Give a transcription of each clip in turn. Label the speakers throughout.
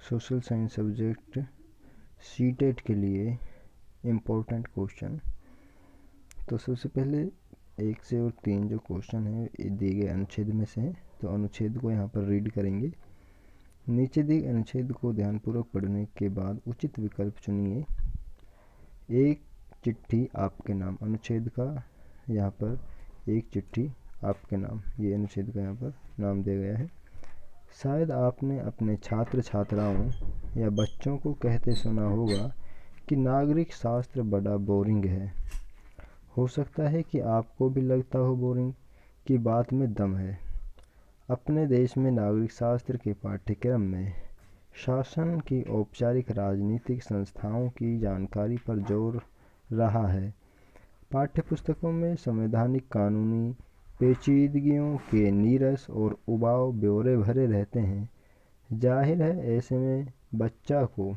Speaker 1: Social science subject CTET के लिए important question. तो सबसे पहले 1 से और 3 जो क्वेश्चन है ये दिए गए अनुच्छेद में से हैं, तो अनुच्छेद को यहाँ पर रीड करेंगे। नीचे दिए अनुच्छेद को ध्यानपूर्वक पढ़ने के बाद उचित विकल्प चुनिए। एक चिट्ठी आपके नाम, अनुच्छेद का यहाँ पर एक चिट्ठी आपके नाम, ये अनुच्छेद का यहाँ पर नाम दिया गया है। शायद आपने अपने छात्र छात्राओं या बच्चों को कहते सुना होगा कि नागरिक शास्त्र बड़ा बोरिंग है। हो सकता है कि आपको भी लगता हो बोरिंग, की बात में दम है। अपने देश में नागरिक शास्त्र के पाठ्यक्रम में शासन की औपचारिक राजनीतिक संस्थाओं की जानकारी पर जोर रहा है। पाठ्यपुस्तकों में संवैधानिक कानूनी पेचीदगियों के नीरस और उबाऊ ब्यौरे भरे रहते हैं। जाहिर है ऐसे में बच्चा को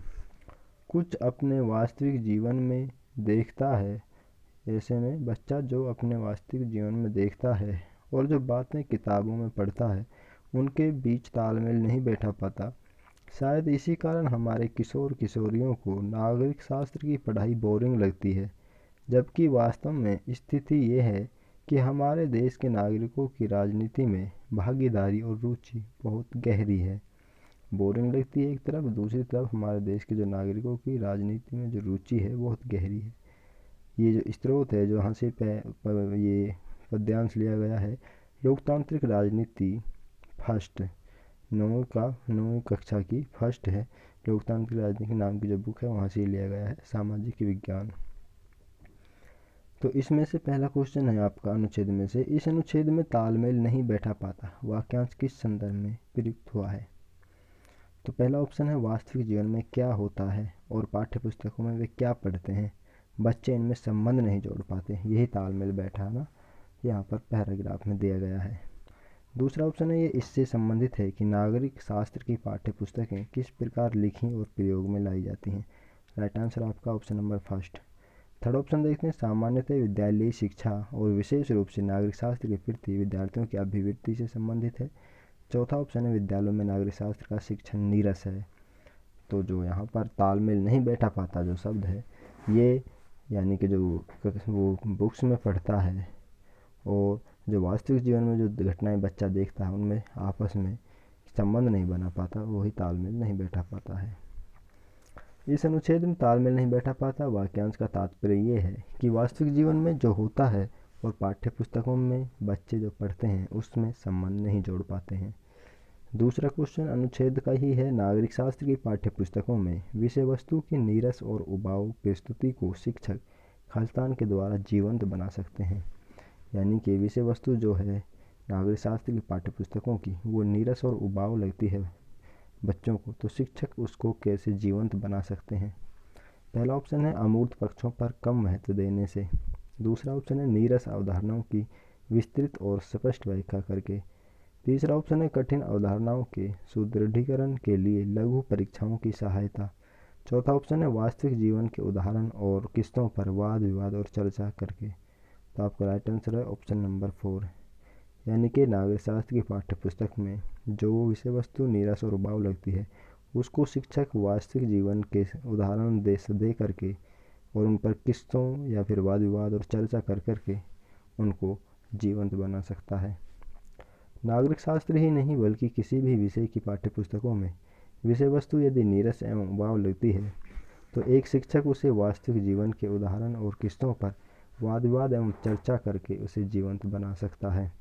Speaker 1: कुछ अपने वास्तविक जीवन में देखता है, ऐसे में बच्चा जो अपने वास्तविक जीवन में देखता है और जो बातें किताबों में पढ़ता है उनके बीच तालमेल नहीं बैठा पाता। शायद इसी कारण हमारे किशोर किशोरियों को नागरिक शास्त्र की पढ़ाई बोरिंग लगती है, जबकि वास्तव में स्थिति ये है कि हमारे देश के नागरिकों की राजनीति में भागीदारी और रुचि बहुत गहरी है। बोरिंग लगती है एक तरफ, दूसरी तरफ हमारे देश के जो नागरिकों की राजनीति में जो रुचि है बहुत गहरी है। ये जो स्रोत है जो यहाँ से ये पद्यांश लिया गया है, लोकतांत्रिक राजनीति फर्स्ट, 9वीं कक्षा की फर्स्ट है, लोकतांत्रिक राजनीति नाम की जो बुक है वहाँ से लिया गया है, सामाजिक विज्ञान। तो इसमें से पहला क्वेश्चन है आपका अनुच्छेद में से, इस अनुच्छेद में तालमेल नहीं बैठा पाता, वाक्यांश किस संदर्भ में प्रयुक्त हुआ है। तो पहला ऑप्शन है वास्तविक जीवन में क्या होता है और पाठ्यपुस्तकों में वे क्या पढ़ते हैं, बच्चे इनमें संबंध नहीं जोड़ पाते, यही तालमेल बैठा ना यहाँ पर पैराग्राफ में दिया गया है। दूसरा ऑप्शन है ये इससे संबंधित है कि नागरिक शास्त्र की पाठ्यपुस्तकें किस प्रकार लिखी और प्रयोग में लाई जाती हैं। राइट आंसर आपका option number first. Third option देखते हैं, सामान्यतः विद्यालयी शिक्षा और विशेष रूप से नागरिक शास्त्र के प्रति विद्यार्थियों की अभिवृत्ति से संबंधित है। चौथा ऑप्शन है विद्यालयों में नागरिक शास्त्र का शिक्षण नीरस है। तो जो यहाँ पर तालमेल नहीं बैठा पाता जो शब्द है ये यानी कि जो वो बुक्स में पढ़ता है और जो वास्तविक जीवन में जो घटनाएं बच्चा देखता है उनमें आपस में संबंध नहीं बना पाता, वही तालमेल नहीं बैठा पाता है। इस अनुच्छेद में तालमेल नहीं बैठा पाता वाक्यांश का तात्पर्य ये है कि वास्तविक जीवन में जो होता है और पाठ्यपुस्तकों में बच्चे जो पढ़ते हैं उसमें संबंध नहीं जोड़ पाते हैं। दूसरा क्वेश्चन अनुच्छेद का ही है, नागरिक शास्त्र की पाठ्यपुस्तकों में विषय वस्तु की नीरस और उबाऊ प्रस्तुति को शिक्षक खालिस्तान के द्वारा जीवंत बना सकते हैं। यानी कि विषय वस्तु जो है नागरिक शास्त्र की पाठ्यपुस्तकों की वो नीरस और उबाऊ लगती है बच्चों को, तो शिक्षक उसको कैसे जीवंत बना सकते हैं। पहला ऑप्शन है अमूर्त पक्षों पर कम महत्व देने से। दूसरा ऑप्शन है नीरस अवधारणाओं की विस्तृत और स्पष्ट व्याख्या करके। तीसरा ऑप्शन है कठिन अवधारणाओं के सुदृढ़ीकरण के लिए लघु परीक्षाओं की सहायता। चौथा ऑप्शन है वास्तविक जीवन के उदाहरण और किस्तों पर वाद विवाद और चर्चा करके। तो आपका राइट आंसर है ऑप्शन नंबर 4, यानी कि नागरिक शास्त्र की पाठ्यपुस्तक में जो विषय वस्तु नीरस और उबाऊ लगती है उसको शिक्षक वास्तविक जीवन के उदाहरण दे करके और उन पर किस्तों या फिर वाद विवाद और चर्चा कर करके उनको जीवंत बना सकता है। नागरिक शास्त्र ही नहीं बल्कि किसी भी विषय की पाठ्यपुस्तकों में विषय वस्तु यदि नीरस एवं उबाऊ लगती है तो एक शिक्षक उसे वास्तविक जीवन के उदाहरण और किस्तों पर वाद विवाद एवं चर्चा करके उसे जीवंत बना सकता है।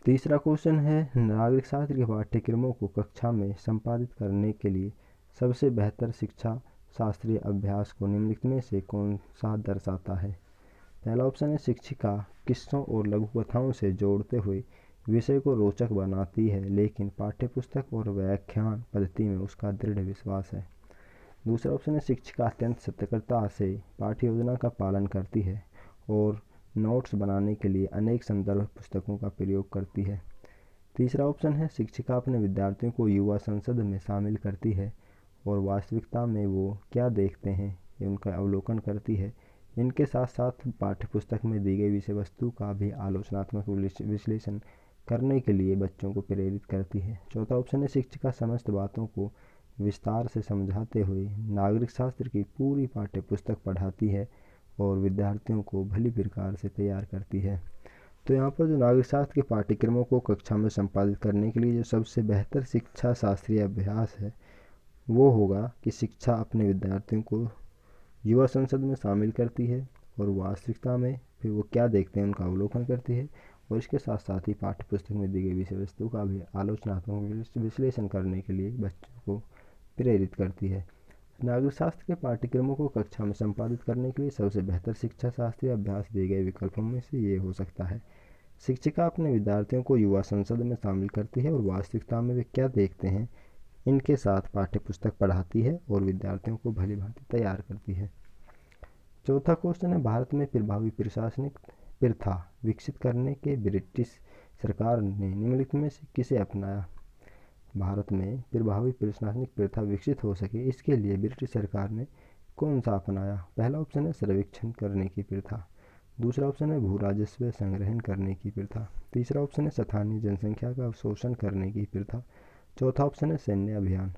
Speaker 1: तीसरा क्वेश्चन है, नागरिक शास्त्र के पाठ्यक्रमों को कक्षा में संपादित करने के लिए सबसे बेहतर शिक्षा शास्त्रीय अभ्यास को निम्नलिखित में से कौन सा दर्शाता है। पहला ऑप्शन है शिक्षिका किस्सों और लघु कथाओं से जोड़ते हुए विषय को रोचक बनाती है लेकिन पाठ्यपुस्तक और व्याख्यान पद्धति में उसका दृढ़ विश्वास है। दूसरा ऑप्शन है शिक्षिका अत्यंत सतर्कता से पाठ्य योजना का पालन करती है और नोट्स बनाने के लिए अनेक संदर्भ पुस्तकों का प्रयोग करती है। तीसरा ऑप्शन है शिक्षिका अपने विद्यार्थियों को युवा संसद में शामिल करती है और वास्तविकता में वो क्या देखते हैं ये उनका अवलोकन करती है। इनके साथ साथ पाठ्यपुस्तक में दी गई विषय वस्तु का भी आलोचनात्मक विश्लेषण करने के लिए बच्चों को प्रेरित करती है। चौथा ऑप्शन है शिक्षिका समस्त बातों को विस्तार से समझाते हुए नागरिक शास्त्र की पूरी पाठ्य पुस्तक पढ़ाती है और विद्यार्थियों को भली प्रकार से तैयार करती है। तो यहाँ पर जो नागरिक शास्त्र के पाठ्यक्रमों को कक्षा में संपादित करने के लिए जो सबसे बेहतर शिक्षा शास्त्रीय अभ्यास है वो होगा कि शिक्षा अपने विद्यार्थियों को युवा संसद में शामिल करती है और वास्तविकता में फिर वो क्या देखते हैं उनका अवलोकन करती है और इसके साथ साथ ही पाठ्य पुस्तक में दी गई विषय वस्तु का भी आलोचनात्मक विश्लेषण करने के लिए बच्चों को प्रेरित करती है। नागरिक शास्त्र के पाठ्यक्रमों को कक्षा में संपादित करने के लिए सबसे बेहतर शिक्षा शास्त्रीय अभ्यास दिए गए विकल्पों में से ये हो सकता है। शिक्षिका अपने विद्यार्थियों को युवा संसद में शामिल करती है और वास्तविकता में वे क्या देखते हैं इनके साथ पाठ्य पुस्तक पढ़ाती है और विद्यार्थियों को भली भांति तैयार करती है। चौथा क्वेश्चन है भारत में प्रभावी प्रशासनिक प्रथा विकसित करने के ब्रिटिश सरकार ने निम्नलिखित में से किसे अपनाया। भारत में प्रभावी प्रशासनिक प्रथा विकसित हो सके इसके लिए ब्रिटिश सरकार ने कौन सा अपनाया। पहला ऑप्शन है सर्वेक्षण करने की प्रथा, दूसरा ऑप्शन है भू राजस्व संग्रहण करने की प्रथा, तीसरा ऑप्शन है स्थानीय जनसंख्या का शोषण करने की प्रथा, चौथा ऑप्शन है सैन्य अभियान।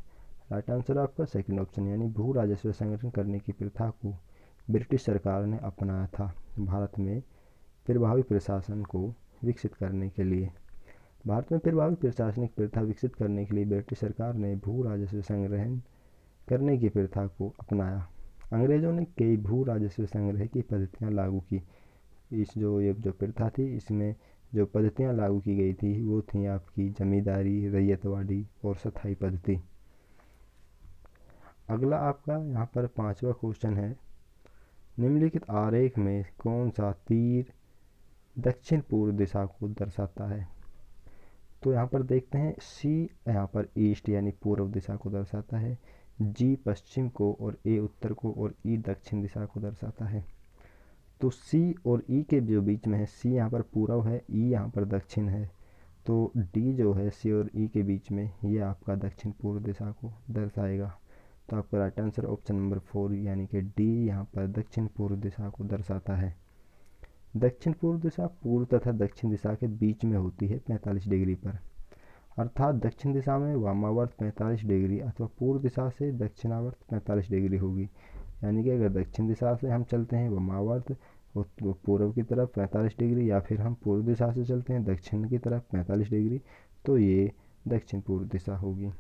Speaker 1: राइट आंसर आपका सेकंड ऑप्शन यानी भू राजस्व संग्रहण करने की प्रथा को ब्रिटिश सरकार ने अपनाया था भारत में प्रभावी प्रशासन को विकसित करने के लिए। भारत में प्रभावी प्रशासनिक प्रथा विकसित करने के लिए ब्रिटिश सरकार ने भू राजस्व संग्रहण करने की प्रथा को अपनाया। अंग्रेजों ने कई भू राजस्व संग्रह की पद्धतियाँ लागू की। इस ये जो प्रथा थी इसमें जो पद्धतियाँ लागू की गई थी वो थी आपकी जमींदारी, रैयतवाड़ी और स्थायी पद्धति। अगला आपका यहाँ पर पांचवा क्वेश्चन है निम्नलिखित आरेख में कौन सा तीर दक्षिण पूर्व दिशा को दर्शाता है। तो यहाँ पर देखते हैं सी यहाँ पर ईस्ट यानी पूर्व दिशा को दर्शाता है, जी पश्चिम को और ए उत्तर को और ई दक्षिण दिशा को दर्शाता है। तो सी और ई के जो बीच में है सी यहाँ पर पूर्व है, ई यहाँ पर दक्षिण है, तो डी जो है सी और ई के बीच में ये आपका दक्षिण पूर्व दिशा को दर्शाएगा। तो आपका राइट आंसर ऑप्शन नंबर 4 यानी कि डी यहाँ पर दक्षिण पूर्व दिशा को दर्शाता है। दक्षिण पूर्व दिशा पूर्व तथा दक्षिण दिशा के बीच में होती है 45 डिग्री पर, अर्थात दक्षिण दिशा में वामावर्त 45 डिग्री अथवा पूर्व दिशा से दक्षिणावर्त 45 डिग्री होगी। यानी कि अगर दक्षिण दिशा से हम चलते हैं वामावर्त पूर्व की तरफ 45 डिग्री या फिर हम पूर्व दिशा से चलते हैं दक्षिण की तरफ 45 डिग्री तो ये दक्षिण पूर्व दिशा होगी।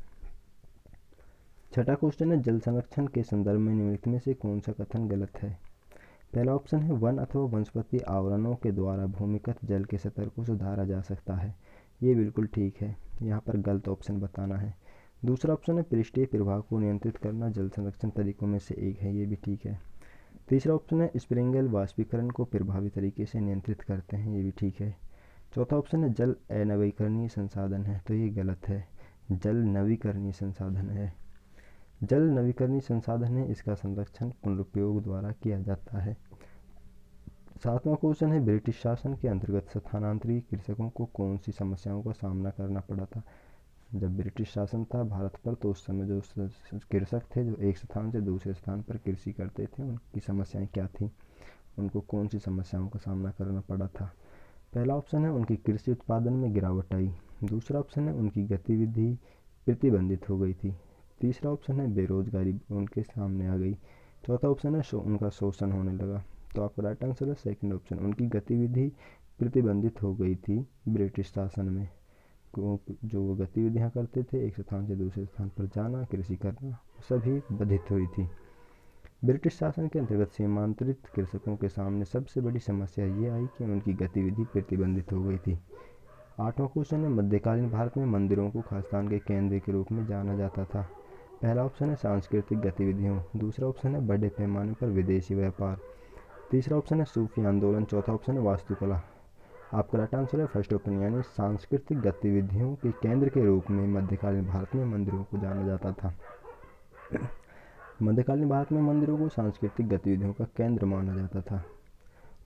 Speaker 1: छठा क्वेश्चन है जल संरक्षण के संदर्भ में निम्नलिखित में से कौन सा कथन गलत है। पहला ऑप्शन है वन अथवा वनस्पति आवरणों के द्वारा भूमिगत जल के स्तर को सुधारा जा सकता है, ये बिल्कुल ठीक है, यहाँ पर गलत ऑप्शन बताना है। दूसरा ऑप्शन है पृष्ठीय प्रवाह को नियंत्रित करना जल संरक्षण तरीकों में से एक है, ये भी ठीक है। तीसरा ऑप्शन है स्प्रिंगल वाष्पीकरण को प्रभावी तरीके से नियंत्रित करते हैं, ये भी ठीक है। चौथा ऑप्शन है जल अनवीकरणीय संसाधन है, तो ये गलत है, जल नवीकरणीय संसाधन है। जल नवीकरणीय संसाधन है, इसका संरक्षण पुनरुपयोग द्वारा किया जाता है। सातवां क्वेश्चन है ब्रिटिश शासन के अंतर्गत स्थानांतरित कृषकों को कौन सी समस्याओं का सामना करना पड़ा था। जब ब्रिटिश शासन था भारत पर तो उस समय जो कृषक थे जो एक स्थान से दूसरे स्थान पर कृषि करते थे उनकी समस्याएं क्या थी, उनको कौन सी समस्याओं का सामना करना पड़ा था। पहला ऑप्शन है उनकी कृषि उत्पादन में गिरावट आई, दूसरा ऑप्शन है उनकी गतिविधि प्रतिबंधित हो गई थी, तीसरा ऑप्शन है बेरोजगारी उनके सामने आ गई, चौथा ऑप्शन है उनका शोषण होने लगा। तो आपका राइट आंसर है सेकंड ऑप्शन, उनकी गतिविधि प्रतिबंधित हो गई थी ब्रिटिश शासन में। जो वो गतिविधियाँ करते थे एक स्थान से दूसरे स्थान पर जाना, कृषि करना, सभी बाधित हुई थी। ब्रिटिश शासन के अंतर्गत सीमांतरित कृषकों के सामने सबसे बड़ी समस्या ये आई कि उनकी गतिविधि प्रतिबंधित हो गई थी। आठवां क्वेश्चन है मध्यकालीन भारत में मंदिरों को खालिस्तान के केंद्र के रूप में जाना जाता था। पहला ऑप्शन है सांस्कृतिक गतिविधियों, दूसरा ऑप्शन है बड़े पैमाने पर विदेशी व्यापार, तीसरा ऑप्शन है सूफी आंदोलन, चौथा ऑप्शन है वास्तुकला। आपका राइट आंसर है फर्स्ट ऑप्शन यानी सांस्कृतिक गतिविधियों के केंद्र के रूप में मध्यकालीन भारत में मंदिरों को जाना जाता था। मध्यकालीन भारत में मंदिरों को सांस्कृतिक गतिविधियों का केंद्र माना जाता था।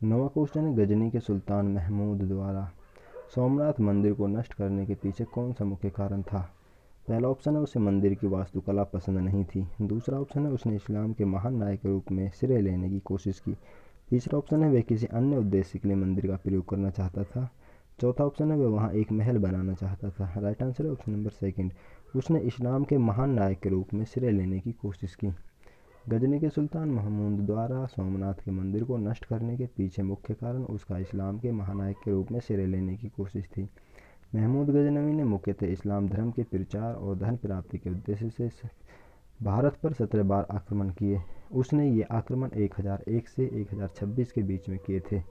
Speaker 1: नौवां क्वेश्चन है गजनी के सुल्तान महमूद द्वारा सोमनाथ मंदिर को नष्ट करने के पीछे कौन सा मुख्य कारण था। पहला ऑप्शन है उसे मंदिर की वास्तुकला पसंद नहीं थी, दूसरा ऑप्शन है उसने इस्लाम के महान नायक के रूप में श्रेय लेने की कोशिश की, तीसरा ऑप्शन है वह किसी अन्य उद्देश्य के लिए मंदिर का प्रयोग करना चाहता था, चौथा ऑप्शन है वह वहाँ एक महल बनाना चाहता था। राइट आंसर है ऑप्शन नंबर सेकंड। उसने इस्लाम के महान नायक के रूप में श्रेय लेने की कोशिश की। गजनी के सुल्तान महमूद द्वारा सोमनाथ के मंदिर को नष्ट करने के पीछे मुख्य कारण उसका इस्लाम के महानायक के रूप में श्रेय लेने की कोशिश थी। महमूद गजनवी ने मुख्यतः इस्लाम धर्म के प्रचार और धन प्राप्ति के उद्देश्य से भारत पर 17 बार आक्रमण किए। उसने ये आक्रमण 1001 से 1026 के बीच में किए थे।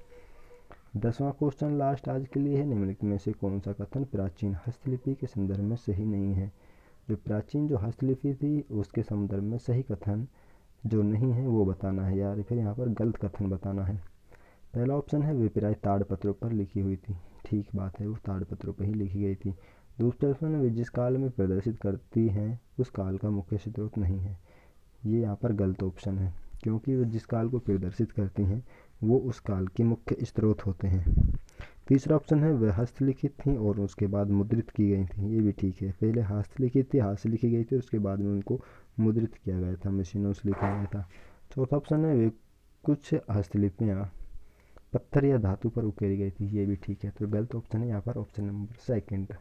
Speaker 1: 10वां क्वेश्चन लास्ट आज के लिए है, निम्नलिखित में से कौन सा कथन प्राचीन हस्तलिपि के संदर्भ में सही नहीं है। जो प्राचीन जो हस्तलिपि थी उसके संदर्भ में सही कथन जो नहीं है वो बताना है, या फिर यहाँ पर गलत कथन बताना है। पहला ऑप्शन है विपराय ताड़पत्रों पर लिखी हुई थी। ठीक बात है, वो ताड़पत्रों पर ही लिखी गई थी। दूसरा ऑप्शन है वे जिस काल में प्रदर्शित करती हैं उस काल का मुख्य स्रोत नहीं है। ये यहाँ पर गलत ऑप्शन है, क्योंकि वे जिस काल को प्रदर्शित करती हैं वो उस काल के मुख्य स्रोत होते हैं। तीसरा ऑप्शन है वह हस्तलिखित थी और उसके बाद मुद्रित की गई थी। ये भी ठीक है, पहले हस्तलिखित थी, हाथ से लिखी गई थी, उसके बाद में उनको मुद्रित किया गया था, मशीनों से लिखा गया था। चौथा ऑप्शन है वे कुछ हस्तलिपियाँ पत्थर या धातु पर उकेरी गई थी। ये भी ठीक है, तो गलत ऑप्शन है यहाँ पर ऑप्शन नंबर सेकंड।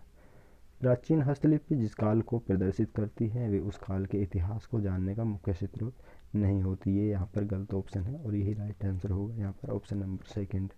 Speaker 1: प्राचीन हस्तलिपि जिस काल को प्रदर्शित करती है वे उस काल के इतिहास को जानने का मुख्य स्रोत नहीं होती। ये यहाँ पर गलत ऑप्शन है और यही राइट आंसर होगा यहाँ पर ऑप्शन नंबर सेकंड।